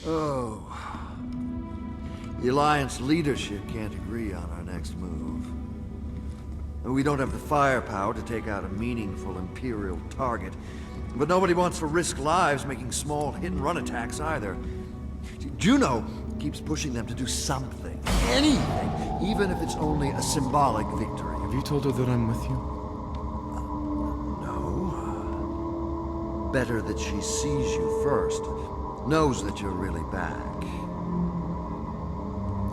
Oh. The Alliance leadership can't agree on our next move. And we don't have the firepower to take out a meaningful Imperial target. But nobody wants to risk lives making small hit-and-run attacks either. Juno keeps pushing them to do something. Anything. Even if it's only a symbolic victory. Have you told her that I'm with you? No. Better that she sees you first. Knows that you're really back.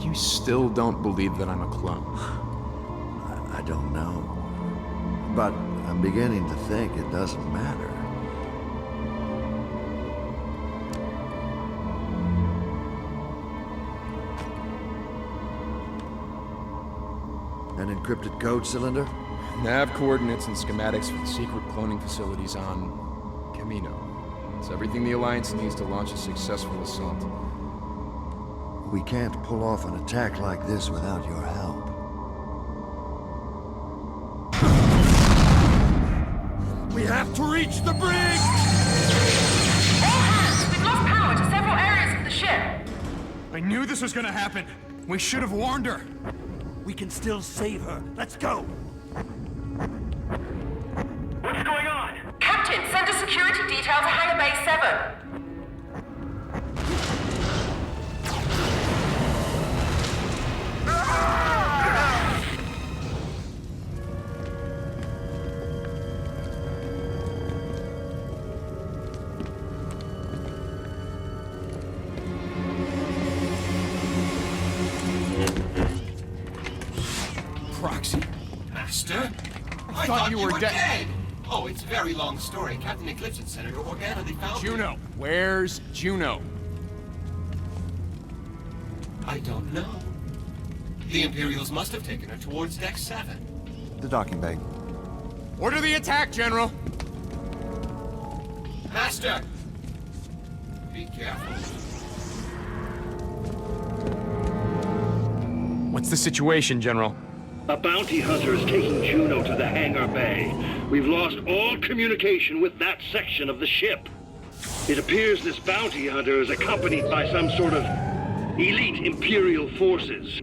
You still don't believe that I'm a clone? I don't know. But I'm beginning to think it doesn't matter. An encrypted code cylinder? Nav coordinates and schematics for the secret cloning facilities on Camino. It's everything the Alliance needs to launch a successful assault. We can't pull off an attack like this without your help. We have to reach the bridge! All hands! We've lost power to several areas of the ship! I knew this was gonna happen. We should have warned her. We can still save her. Let's go! What's going on? Captain, send a security detail to Hangar Bay 7. Proxy? Master? I thought you were dead. Oh, it's a very long story. Captain Eclipse and Senator Organa, they found me. Juno. Where's Juno? I don't know. The Imperials must have taken her towards Deck 7. The docking bay. Order the attack, General! Master! Be careful. What's the situation, General? A bounty hunter is taking Juno to the hangar bay. We've lost all communication with that section of the ship. It appears this bounty hunter is accompanied by some sort of elite Imperial forces.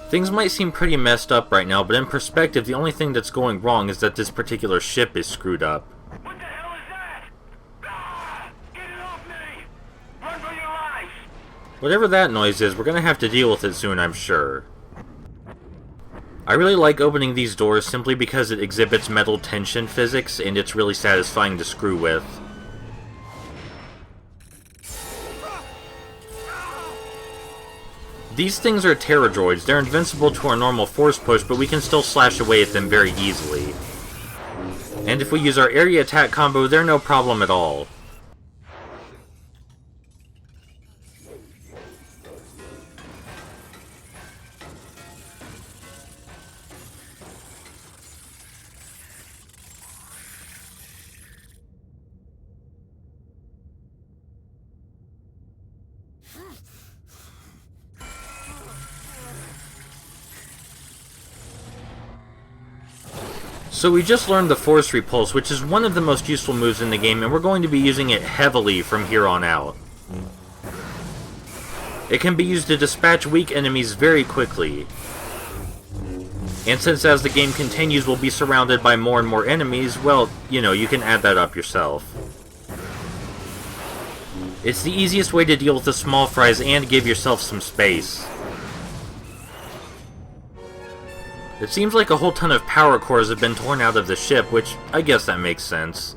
Things might seem pretty messed up right now, but in perspective, the only thing that's going wrong is that this particular ship is screwed up. What the hell is that? Ah! Get it off me! Run for your life! Whatever that noise is, we're gonna have to deal with it soon, I'm sure. I really like opening these doors simply because it exhibits metal tension physics, and it's really satisfying to screw with. These things are terror droids. They're invincible to our normal force push, but we can still slash away at them very easily. And if we use our area attack combo, they're no problem at all. So we just learned the Force Repulse, which is one of the most useful moves in the game, and we're going to be using it heavily from here on out. It can be used to dispatch weak enemies very quickly. And since as the game continues we'll be surrounded by more and more enemies, well, you know, you can add that up yourself. It's the easiest way to deal with the small fries and give yourself some space. It seems like a whole ton of power cores have been torn out of the ship, which I guess that makes sense.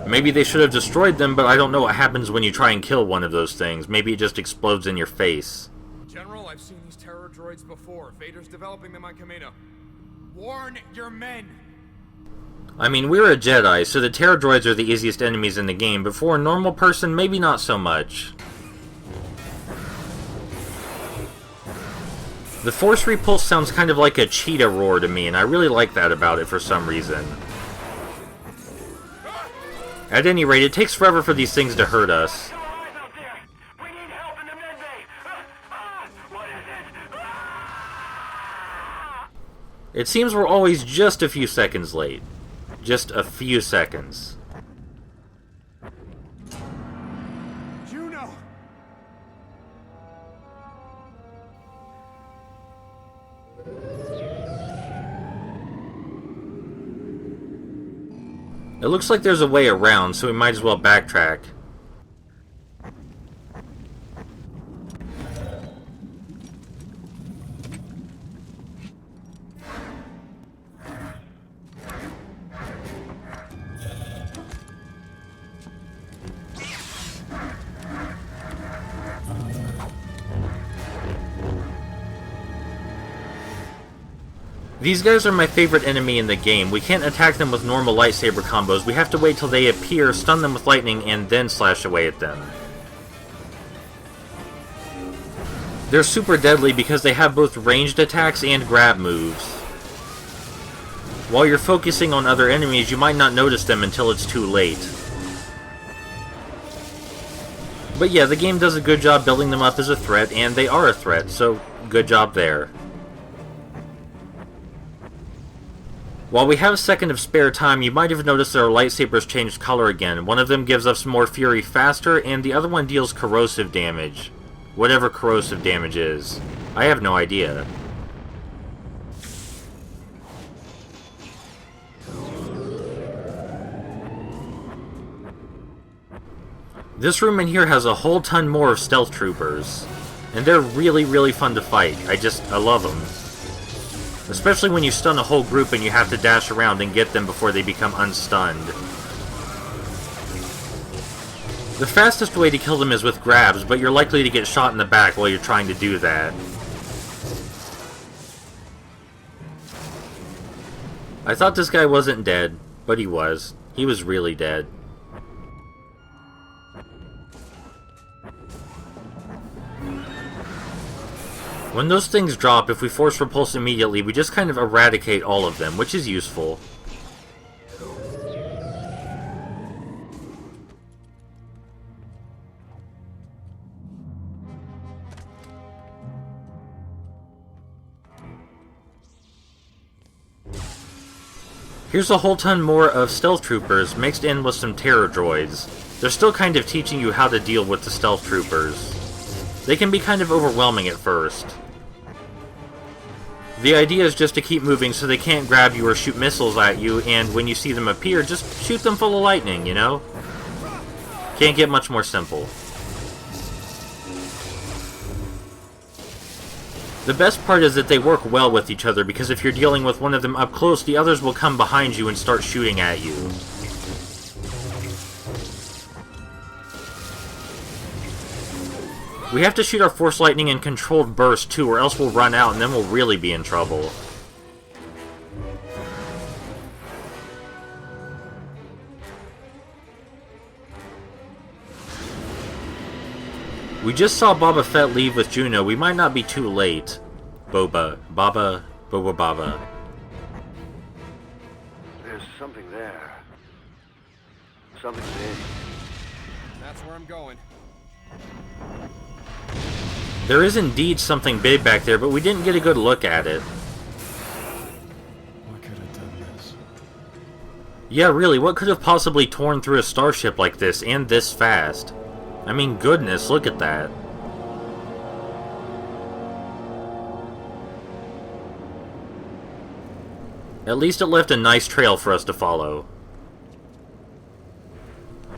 Maybe they should have destroyed them, but I don't know what happens when you try and kill one of those things. Maybe it just explodes in your face. General, I've seen these terror droids before. Vader's developing them on Camino. Warn your men! I mean, we're a Jedi, so the terror droids are the easiest enemies in the game, but for a normal person, maybe not so much. The Force Repulse sounds kind of like a cheetah roar to me, and I really like that about it for some reason. At any rate, it takes forever for these things to hurt us. We need help in the med bay! What is it? It seems we're always just a few seconds late. Just a few seconds. Juno! It looks like there's a way around, so we might as well backtrack. These guys are my favorite enemy in the game. We can't attack them with normal lightsaber combos. We have to wait till they appear, stun them with lightning, and then slash away at them. They're super deadly because they have both ranged attacks and grab moves. While you're focusing on other enemies, you might not notice them until it's too late. But yeah, the game does a good job building them up as a threat, and they are a threat, so good job there. While we have a second of spare time, you might have noticed that our lightsabers changed color again. One of them gives us more fury faster, and the other one deals corrosive damage. Whatever corrosive damage is. I have no idea. This room in here has a whole ton more of stealth troopers. And they're really, really fun to fight. I love them. Especially when you stun a whole group and you have to dash around and get them before they become unstunned. The fastest way to kill them is with grabs, but you're likely to get shot in the back while you're trying to do that. I thought this guy wasn't dead, but he was. He was really dead. When those things drop, if we force repulse immediately, we just kind of eradicate all of them, which is useful. Here's a whole ton more of stealth troopers mixed in with some terror droids. They're still kind of teaching you how to deal with the stealth troopers. They can be kind of overwhelming at first. The idea is just to keep moving so they can't grab you or shoot missiles at you, and when you see them appear, just shoot them full of lightning, you know? Can't get much more simple. The best part is that they work well with each other, because if you're dealing with one of them up close, the others will come behind you and start shooting at you. We have to shoot our Force Lightning in controlled bursts too, or else we'll run out and then we'll really be in trouble. We just saw Boba Fett leave with Juno. We might not be too late. Boba. There's something there. Something big. That's where I'm going. There is indeed something big back there, but we didn't get a good look at it. What could have done this? Yeah, really, what could have possibly torn through a starship like this, and this fast? I mean, goodness, look at that. At least it left a nice trail for us to follow.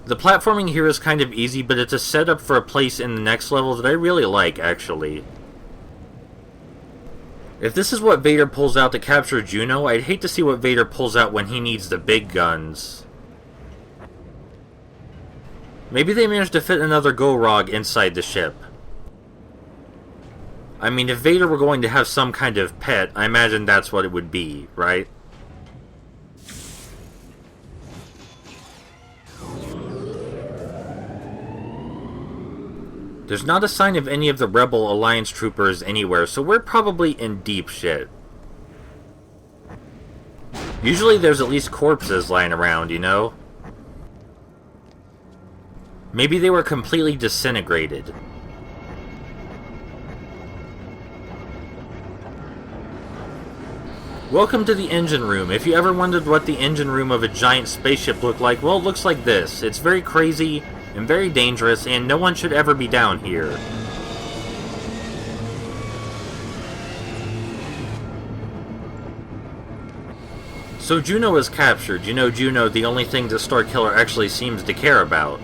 The platforming here is kind of easy, but it's a setup for a place in the next level that I really like, actually. If this is what Vader pulls out to capture Juno, I'd hate to see what Vader pulls out when he needs the big guns. Maybe they managed to fit another Gorog inside the ship. I mean, if Vader were going to have some kind of pet, I imagine that's what it would be, right? There's not a sign of any of the Rebel Alliance troopers anywhere, so we're probably in deep shit. Usually there's at least corpses lying around, you know? Maybe they were completely disintegrated. Welcome to the engine room. If you ever wondered what the engine room of a giant spaceship looked like, well, it looks like this. It's very crazy and very dangerous, and no one should ever be down here. So Juno is captured. You know, Juno, the only thing the Starkiller actually seems to care about.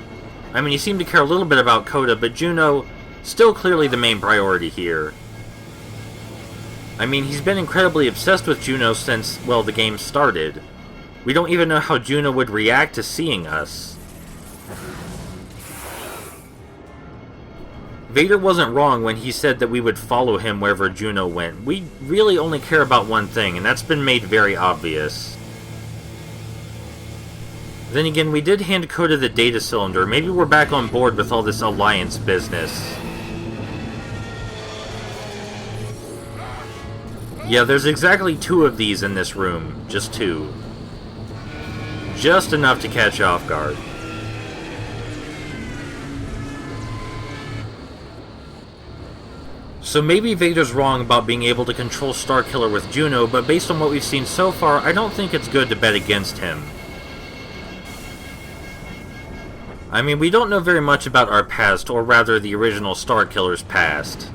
I mean, he seemed to care a little bit about Coda, but Juno, still clearly the main priority here. I mean, he's been incredibly obsessed with Juno since, well, the game started. We don't even know how Juno would react to seeing us. Vader wasn't wrong when he said that we would follow him wherever Juno went. We really only care about one thing, and that's been made very obvious. Then again, we did hand Coda the data cylinder. Maybe we're back on board with all this Alliance business. Yeah, there's exactly 2 of these in this room. Just 2. Just enough to catch you off guard. So maybe Vader's wrong about being able to control Starkiller with Juno, but based on what we've seen so far, I don't think it's good to bet against him. I mean, we don't know very much about our past, or rather the original Starkiller's past.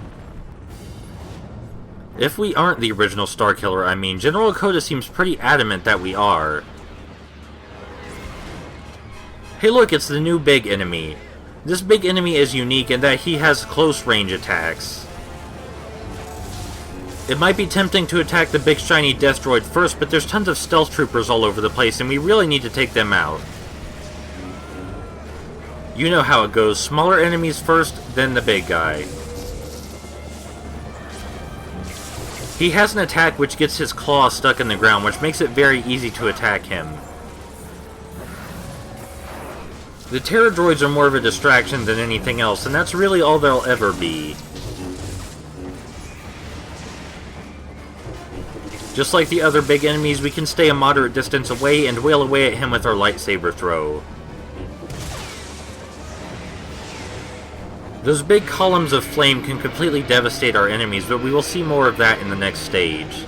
If we aren't the original Starkiller, I mean, General Coda seems pretty adamant that we are. Hey look, it's the new big enemy. This big enemy is unique in that he has close range attacks. It might be tempting to attack the big shiny death droid first, but there's tons of stealth troopers all over the place, and we really need to take them out. You know how it goes. Smaller enemies first, then the big guy. He has an attack which gets his claw stuck in the ground, which makes it very easy to attack him. The Terror droids are more of a distraction than anything else, and that's really all they'll ever be. Just like the other big enemies, we can stay a moderate distance away and wail away at him with our lightsaber throw. Those big columns of flame can completely devastate our enemies, but we will see more of that in the next stage.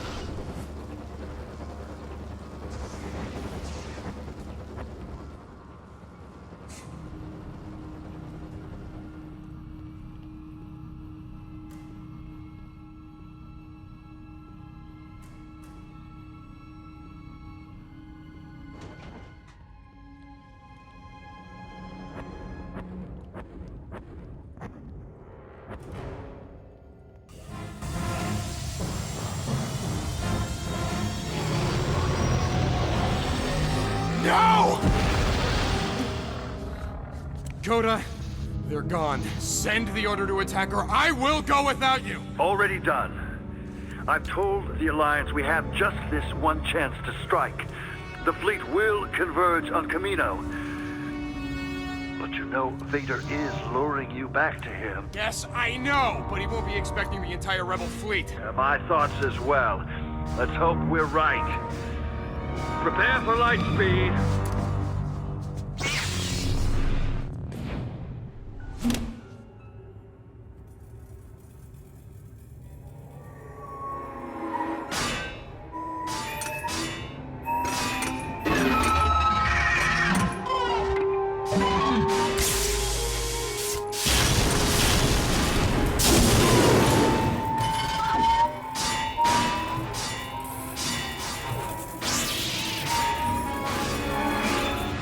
No! Coda, they're gone. Send the order to attack, or I will go without you! Already done. I've told the Alliance we have just this one chance to strike. The fleet will converge on Camino. But you know, Vader is luring you back to him. Yes, I know, but he won't be expecting the entire Rebel fleet. My thoughts as well. Let's hope we're right. Prepare for light speed.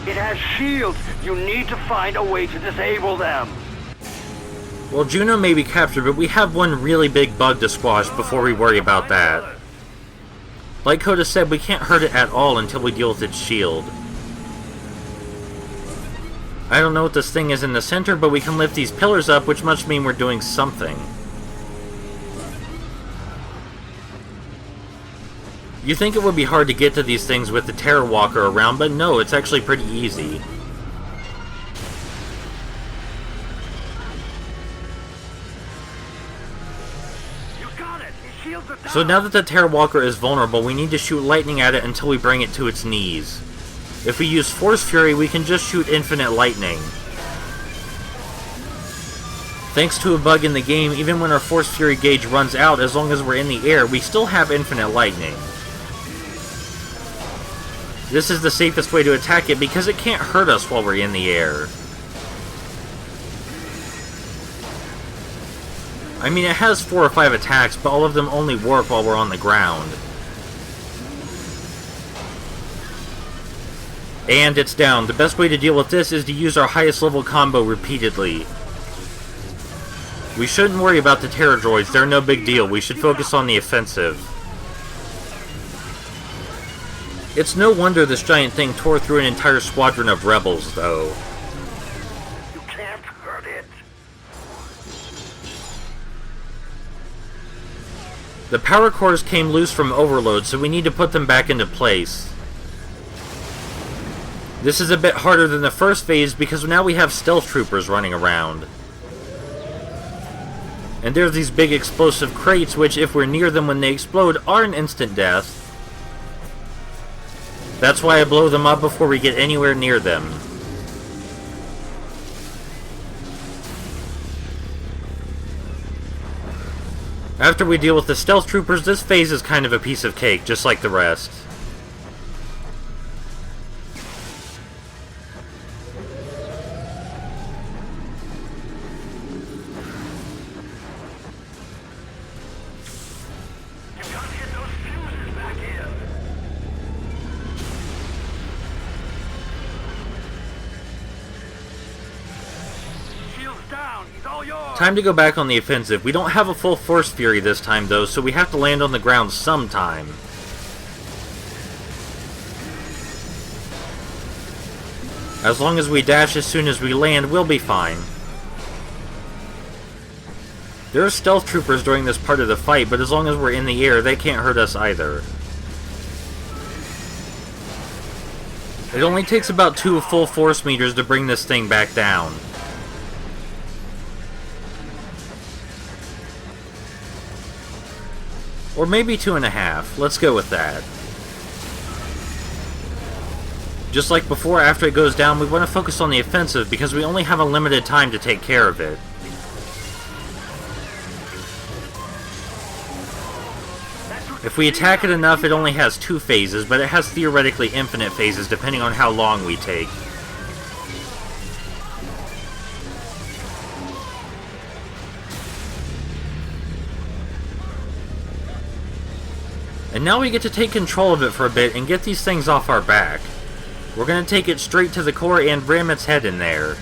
It has shields. You need to find a way to disable them. Well, Juno may be captured, but we have one really big bug to squash before we worry about that. Like Coda said, we can't hurt it at all until we deal with its shield. I don't know what this thing is in the center, but we can lift these pillars up, which must mean we're doing something. You think it would be hard to get to these things with the Terror Walker around, but no, it's actually pretty easy. You got it. His shields are down. So now that the Terror Walker is vulnerable, we need to shoot lightning at it until we bring it to its knees. If we use Force Fury, we can just shoot infinite lightning. Thanks to a bug in the game, even when our Force Fury gauge runs out, as long as we're in the air, we still have infinite lightning. This is the safest way to attack it because it can't hurt us while we're in the air. I mean, it has 4 or 5 attacks, but all of them only work while we're on the ground. And it's down. The best way to deal with this is to use our highest level combo repeatedly. We shouldn't worry about the terror droids, they're no big deal. We should focus on the offensive. It's no wonder this giant thing tore through an entire squadron of rebels, though. You can't hurt it. The power cores came loose from overload, so we need to put them back into place. This is a bit harder than the first phase because now we have stealth troopers running around. And there's these big explosive crates, which if we're near them when they explode, are an instant death. That's why I blow them up before we get anywhere near them. After we deal with the stealth troopers, this phase is kind of a piece of cake, just like the rest. You gotta get those fuses back in. Shields down. He's all yours. Time to go back on the offensive. We don't have a full Force Fury this time, though, so we have to land on the ground sometime. As long as we dash as soon as we land, we'll be fine. There are stealth troopers during this part of the fight, but as long as we're in the air, they can't hurt us either. It only takes about 2 full force meters to bring this thing back down. Or maybe 2.5. Let's go with that. Just like before, after it goes down, we want to focus on the offensive because we only have a limited time to take care of it. If we attack it enough, it only has 2 phases, but it has theoretically infinite phases depending on how long we take. And now we get to take control of it for a bit and get these things off our back. We're going to take it straight to the core and ram its head in there.